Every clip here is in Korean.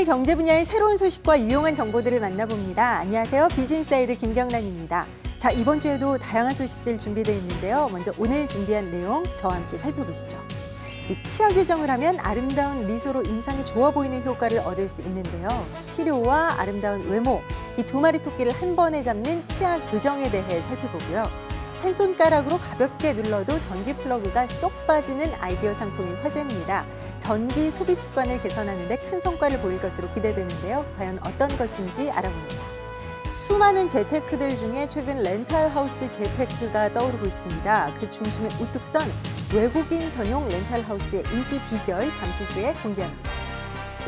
오늘 경제 분야의 새로운 소식과 유용한 정보들을 만나봅니다. 안녕하세요. 비즈니스사이드 김경란입니다. 자, 이번 주에도 다양한 소식들 준비되어 있는데요. 먼저 오늘 준비한 내용 저와 함께 살펴보시죠. 치아 교정을 하면 아름다운 미소로 인상이 좋아 보이는 효과를 얻을 수 있는데요. 치료와 아름다운 외모, 이 두 마리 토끼를 한 번에 잡는 치아 교정에 대해 살펴보고요. 한 손가락으로 가볍게 눌러도 전기 플러그가 쏙 빠지는 아이디어 상품이 화제입니다. 전기 소비 습관을 개선하는 데 큰 성과를 보일 것으로 기대되는데요. 과연 어떤 것인지 알아봅니다. 수많은 재테크들 중에 최근 렌탈하우스 재테크가 떠오르고 있습니다. 그 중심에 우뚝 선 외국인 전용 렌탈하우스의 인기 비결 잠시 후에 공개합니다.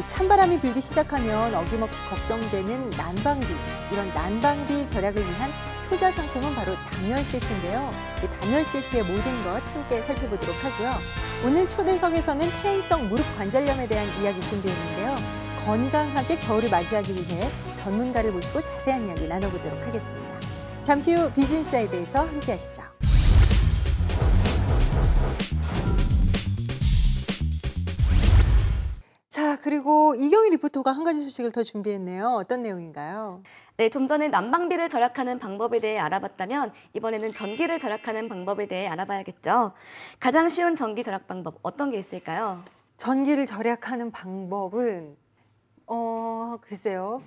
찬바람이 불기 시작하면 어김없이 걱정되는 난방비, 이런 난방비 절약을 위한 효자 상품은 바로 단열 세트인데요. 이 단열 세트의 모든 것 함께 살펴보도록 하고요. 오늘 초대석에서는 퇴행성 무릎 관절염에 대한 이야기 준비했는데요. 건강하게 겨울을 맞이하기 위해 전문가를 모시고 자세한 이야기 나눠보도록 하겠습니다. 잠시 후 비즈니스사이드에서 함께 하시죠. 자, 그리고 이경희 리포터가 한 가지 소식을 더 준비했네요. 어떤 내용인가요? 네, 좀 전에 난방비를 절약하는 방법에 대해 알아봤다면 이번에는 전기를 절약하는 방법에 대해 알아봐야겠죠. 가장 쉬운 전기 절약 방법 어떤 게 있을까요? 전기를 절약하는 방법은 글쎄요.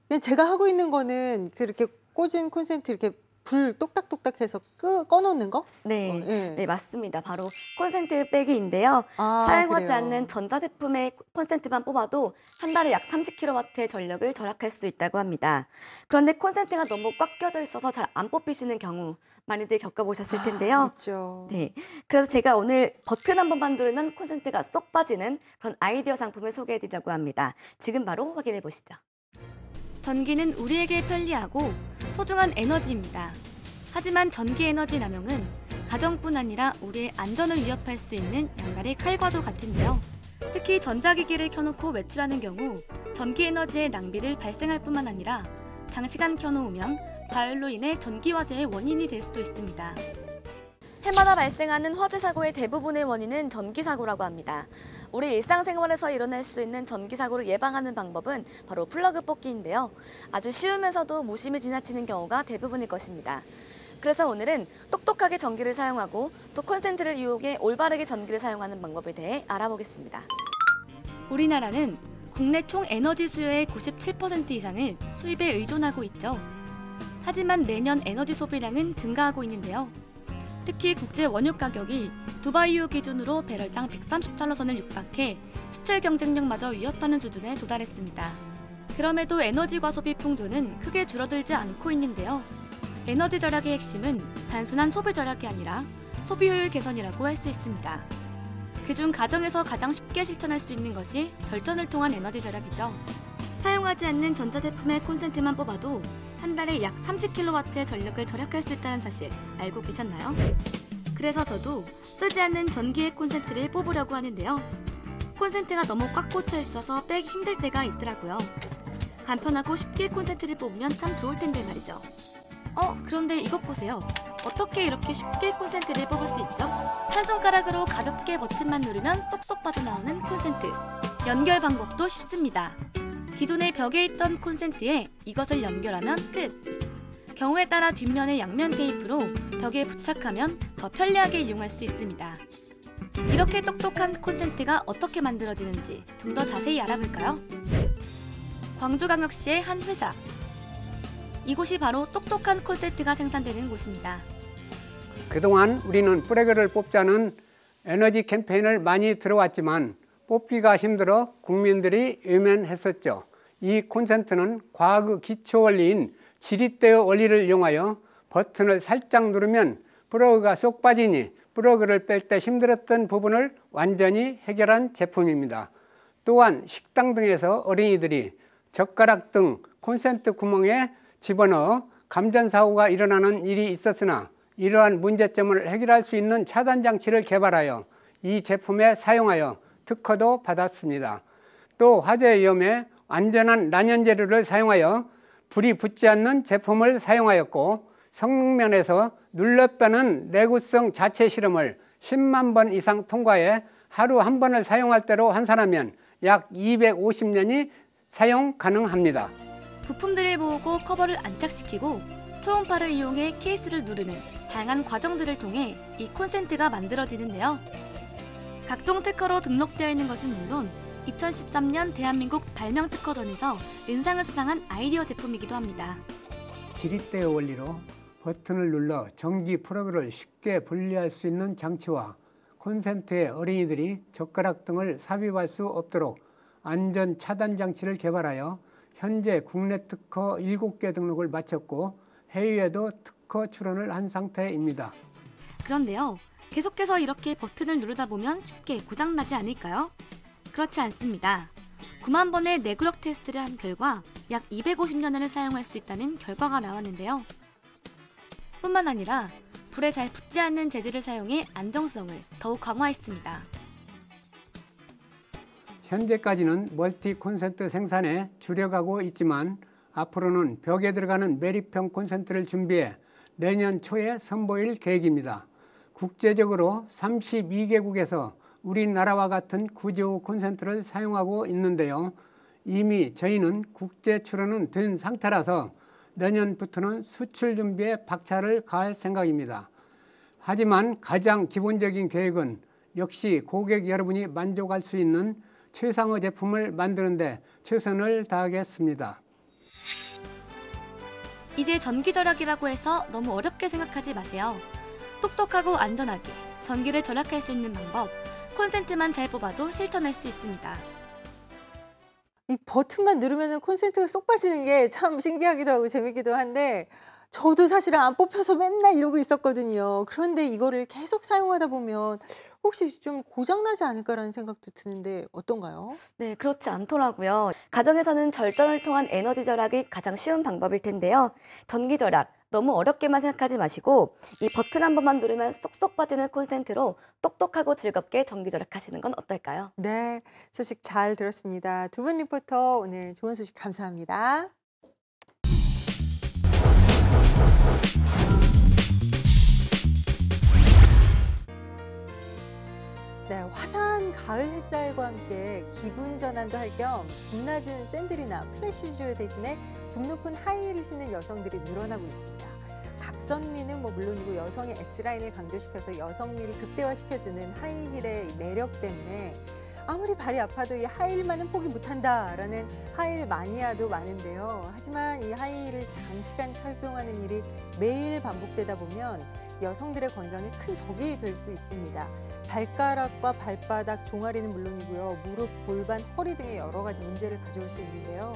그냥 제가 하고 있는 거는 그렇게 꽂은 콘센트 이렇게 불 똑딱똑딱해서 꺼놓는 거? 네, 예. 네, 맞습니다. 바로 콘센트 빼기인데요. 사용하지 않는 전자제품의 콘센트만 뽑아도 한 달에 약 30kW의 전력을 절약할 수 있다고 합니다. 그런데 콘센트가 너무 꽉 껴져 있어서 잘 안 뽑히시는 경우 많이들 겪어보셨을 텐데요. 그렇죠. 네, 그래서 제가 오늘 버튼 한 번만 누르면 콘센트가 쏙 빠지는 그런 아이디어 상품을 소개해드리려고 합니다. 지금 바로 확인해 보시죠. 전기는 우리에게 편리하고 소중한 에너지입니다. 하지만 전기 에너지 남용은 가정뿐 아니라 우리의 안전을 위협할 수 있는 양날의 칼과도 같은데요. 특히 전자기기를 켜놓고 외출하는 경우 전기 에너지의 낭비를 발생할 뿐만 아니라 장시간 켜놓으면 과열로 인해 전기화재의 원인이 될 수도 있습니다. 해마다 발생하는 화재 사고의 대부분의 원인은 전기 사고라고 합니다. 우리 일상생활에서 일어날 수 있는 전기 사고를 예방하는 방법은 바로 플러그 뽑기인데요. 아주 쉬우면서도 무심히 지나치는 경우가 대부분일 것입니다. 그래서 오늘은 똑똑하게 전기를 사용하고 또 콘센트를 이용해 올바르게 전기를 사용하는 방법에 대해 알아보겠습니다. 우리나라는 국내 총 에너지 수요의 97% 이상을 수입에 의존하고 있죠. 하지만 매년 에너지 소비량은 증가하고 있는데요. 특히 국제 원유 가격이 두바이유 기준으로 배럴당 130달러 선을 육박해 수출 경쟁력마저 위협하는 수준에 도달했습니다. 그럼에도 에너지 과소비 풍조는 크게 줄어들지 않고 있는데요. 에너지 절약의 핵심은 단순한 소비 절약이 아니라 소비 효율 개선이라고 할 수 있습니다. 그중 가정에서 가장 쉽게 실천할 수 있는 것이 절전을 통한 에너지 절약이죠. 사용하지 않는 전자제품의 콘센트만 뽑아도 한 달에 약 30kW의 전력을 절약할 수 있다는 사실 알고 계셨나요? 그래서 저도 쓰지 않는 전기의 콘센트를 뽑으려고 하는데요. 콘센트가 너무 꽉 꽂혀 있어서 빼기 힘들 때가 있더라고요. 간편하고 쉽게 콘센트를 뽑으면 참 좋을 텐데 말이죠. 그런데 이것 보세요. 어떻게 이렇게 쉽게 콘센트를 뽑을 수 있죠? 한 손가락으로 가볍게 버튼만 누르면 쏙쏙 빠져나오는 콘센트. 연결 방법도 쉽습니다. 기존의 벽에 있던 콘센트에 이것을 연결하면 끝! 경우에 따라 뒷면에 양면 테이프로 벽에 부착하면 더 편리하게 이용할 수 있습니다. 이렇게 똑똑한 콘센트가 어떻게 만들어지는지 좀 더 자세히 알아볼까요? 광주광역시의 한 회사. 이곳이 바로 똑똑한 콘센트가 생산되는 곳입니다. 그동안 우리는 브레이크를 뽑자는 에너지 캠페인을 많이 들어왔지만 뽑기가 힘들어 국민들이 외면했었죠. 이 콘센트는 과학의 기초 원리인 지릿대의 원리를 이용하여 버튼을 살짝 누르면 플러그가 쏙 빠지니 플러그를 뺄 때 힘들었던 부분을 완전히 해결한 제품입니다. 또한 식당 등에서 어린이들이 젓가락 등 콘센트 구멍에 집어넣어 감전사고가 일어나는 일이 있었으나 이러한 문제점을 해결할 수 있는 차단장치를 개발하여 이 제품에 사용하여 특허도 받았습니다. 또 화재 위험에 안전한 난연재료를 사용하여 불이 붙지 않는 제품을 사용하였고 성능면에서 눌러빼는 내구성 자체 실험을 10만 번 이상 통과해 하루 한 번을 사용할 때로 환산하면 약 250년이 사용 가능합니다. 부품들을 모으고 커버를 안착시키고 초음파를 이용해 케이스를 누르는 다양한 과정들을 통해 이 콘센트가 만들어지는데요. 각종 특허로 등록되어 있는 것은 물론 2013년 대한민국 발명특허전에서 은상을 수상한 아이디어 제품이기도 합니다. 지릿대의 원리로 버튼을 눌러 전기 플러그를 쉽게 분리할 수 있는 장치와 콘센트에 어린이들이 젓가락 등을 삽입할 수 없도록 안전 차단 장치를 개발하여 현재 국내 특허 7개 등록을 마쳤고 해외에도 특허 출원을 한 상태입니다. 그런데요, 계속해서 이렇게 버튼을 누르다 보면 쉽게 고장나지 않을까요? 그렇지 않습니다. 9만 번의 내구력 테스트를 한 결과 약 250년을 사용할 수 있다는 결과가 나왔는데요. 뿐만 아니라 불에 잘 붙지 않는 재질을 사용해 안정성을 더욱 강화했습니다. 현재까지는 멀티 콘센트 생산에 주력하고 있지만 앞으로는 벽에 들어가는 매립형 콘센트를 준비해 내년 초에 선보일 계획입니다. 국제적으로 32개국에서 우리나라와 같은 구조 콘센트를 사용하고 있는데요. 이미 저희는 국제 출원은 된 상태라서 내년부터는 수출 준비에 박차를 가할 생각입니다. 하지만 가장 기본적인 계획은 역시 고객 여러분이 만족할 수 있는 최상의 제품을 만드는 데 최선을 다하겠습니다. 이제 전기 절약이라고 해서 너무 어렵게 생각하지 마세요. 똑똑하고 안전하게 전기를 절약할 수 있는 방법, 콘센트만 잘 뽑아도 실천할 수 있습니다. 이 버튼만 누르면 콘센트가 쏙 빠지는 게 참 신기하기도 하고 재밌기도 한데 저도 사실은 안 뽑혀서 맨날 이러고 있었거든요. 그런데 이거를 계속 사용하다 보면 혹시 좀 고장나지 않을까라는 생각도 드는데 어떤가요? 네, 그렇지 않더라고요. 가정에서는 절전을 통한 에너지 절약이 가장 쉬운 방법일 텐데요. 전기 절약, 너무 어렵게만 생각하지 마시고 이 버튼 한 번만 누르면 쏙쏙 빠지는 콘센트로 똑똑하고 즐겁게 전기 절약하시는 건 어떨까요? 네, 소식 잘 들었습니다. 두 분 리포터 오늘 좋은 소식 감사합니다. 네, 화사한 가을 햇살과 함께 기분 전환도 할 겸 굽낮은 샌들이나 플랫슈즈 대신에 굽 높은 하이힐을 신는 여성들이 늘어나고 있습니다. 각선미는 물론이고 여성의 S라인을 강조시켜서 여성미를 극대화시켜주는 하이힐의 매력 때문에 아무리 발이 아파도 이 하이힐만은 포기 못한다라는 하이힐 마니아도 많은데요. 하지만 이 하이힐을 장시간 착용하는 일이 매일 반복되다 보면 여성들의 건강에 큰 적이 될 수 있습니다. 발가락과 발바닥, 종아리는 물론이고요. 무릎, 골반, 허리 등의 여러 가지 문제를 가져올 수 있는데요.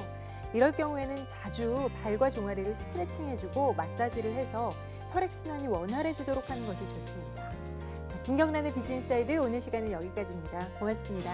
이럴 경우에는 자주 발과 종아리를 스트레칭해주고 마사지를 해서 혈액순환이 원활해지도록 하는 것이 좋습니다. 자, 김경란의 비즈인사이드 오늘 시간은 여기까지입니다. 고맙습니다.